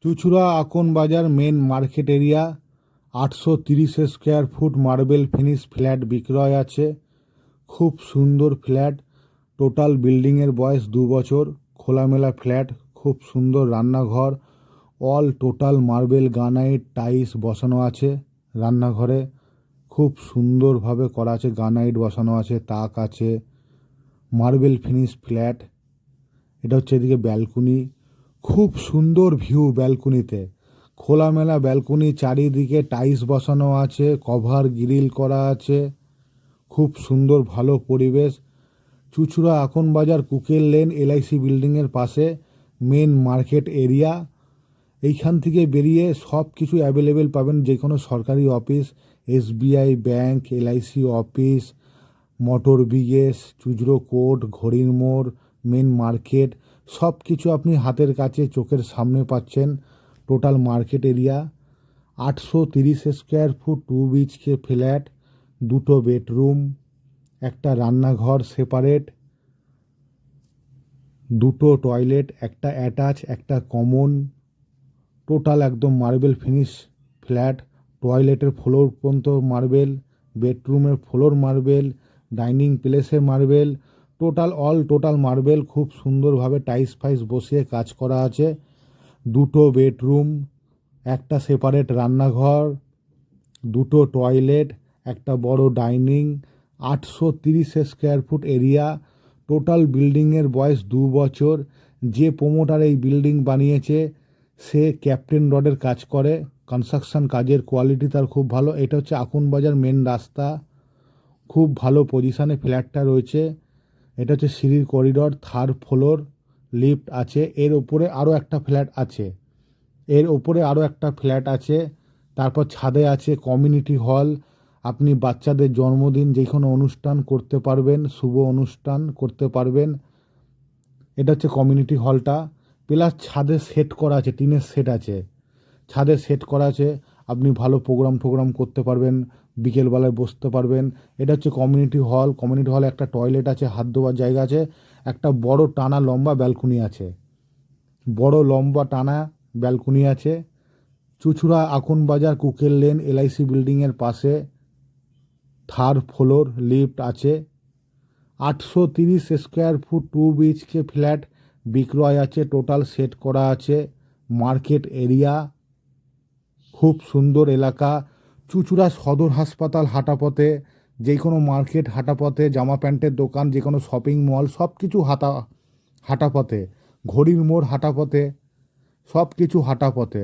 চুঁচুড়া Akan Bazar main market area 830 square feet marble finish flat বিক্রয় আছে। খুব সুন্দর ফ্ল্যাট। টোটাল বিল্ডিংয়ের বয়স 2 বছর। খোলামেলা ফ্ল্যাট, খুব সুন্দর রান্নাঘর, all total marble granite tiles বসানো আছে। রান্নাঘরে খুব সুন্দরভাবে করা আছে, গ্রানাইট বসানো আছে, তাক আছে, মার্বেল ফিনিশ ফ্ল্যাট। এটা হচ্ছে এদিকে ব্যালকনি, খুব সুন্দর ভিউ ব্যালকনিতে। খোলামেলা ব্যালকনি, চারিদিকে টাইলস বসানো আছে, কভার গ্রিল করা আছে, খুব সুন্দর ভালো পরিবেশ। চুঁচুড়া আকন বাজার কুকের লেন এলআইসি বিল্ডিংয়ের পাশে মেন মার্কেট এরিয়া। এইখান থেকে বেরিয়ে সব কিছু অ্যাভেলেবেল পাবেন, যে কোনো সরকারি office, SBI bank, LIC office, motor বিগেস, চুঁচুড়ো কোর্ট, ঘড়ির মোড়, মেন মার্কেট, সব কিছু আপনি হাতের কাছে চোখের সামনে পাচ্ছেন। Total market area 830 square feet 2 BHK flat, 2টো বেডরুম, একটা রান্নাঘর সেপারেট, 2টো টয়লেট, একটা অ্যাটাচ একটা কমন। টোটাল একদম মার্বেল ফিনিশ ফ্ল্যাট। টয়লেটের ফ্লোর পর্যন্ত মার্বেল, বেডরুমের ফ্লোর মার্বেল, ডাইনিং প্লেসে মার্বেল, টোটাল মার্বেল। খুব সুন্দরভাবে টাইলস ফাইস বসিয়ে কাজ করা আছে। 2টো বেডরুম, একটা সেপারেট রান্নাঘর, 2টো টয়লেট, একটা বড় dining, 830 square foot area. Total বিল্ডিংয়ের বয়স 2 বছর। যে প্রোমোটার এই বিল্ডিং বানিয়েছে সে ক্যাপ্টেন রডের কাজ করে। কনস্ট্রাকশন কাজের কোয়ালিটি তার খুব ভালো। এটা হচ্ছে আকন বাজার মেন রাস্তা, খুব ভালো পজিশানে ফ্ল্যাটটা রয়েছে। এটা হচ্ছে সিঁড়ির করিডর, 3rd ফ্লোর, লিফট আছে। এর ওপরে আরও একটা ফ্ল্যাট আছে। তারপর ছাদে আছে কমিউনিটি হল। আপনি বাচ্চাদের জন্মদিন, যে কোনো অনুষ্ঠান করতে পারবেন, শুভ অনুষ্ঠান করতে পারবেন। এটা হচ্ছে কমিউনিটি হলটা। প্লাস ছাদে সেট করা আছে, টিনের সেট আছে, ছাদে সেট করা আছে। আপনি ভালো প্রোগ্রাম করতে পারবেন, বিকেলবেলায় বসতে পারবেন। এটা হচ্ছে কমিউনিটি হল। কমিউনিটি হলে একটা টয়লেট আছে, হাত ধোয়ার জায়গা আছে, একটা বড় টানা লম্বা ব্যালকনি আছে, চুঁচুড়া আকন বাজার কুকের লেন এলআইসি বিল্ডিংয়ের পাশে, 3rd ফ্লোর, লিফট আছে। 830 স্কোয়ার ফুট 2 BHK ফ্ল্যাট বিক্রয় আছে। টোটাল সেট করা আছে। মার্কেট এরিয়া, খুব সুন্দর এলাকা। চুঁচুড়া সদর হাসপাতাল হাঁটাপথে, যে কোনো মার্কেট হাঁটাপথে, জামা প্যান্টের দোকান, যে কোনো শপিং মল, সব কিছু হাঁটাপথে। ঘড়ির মোড় হাঁটাপথে, সব কিছু হাঁটাপথে।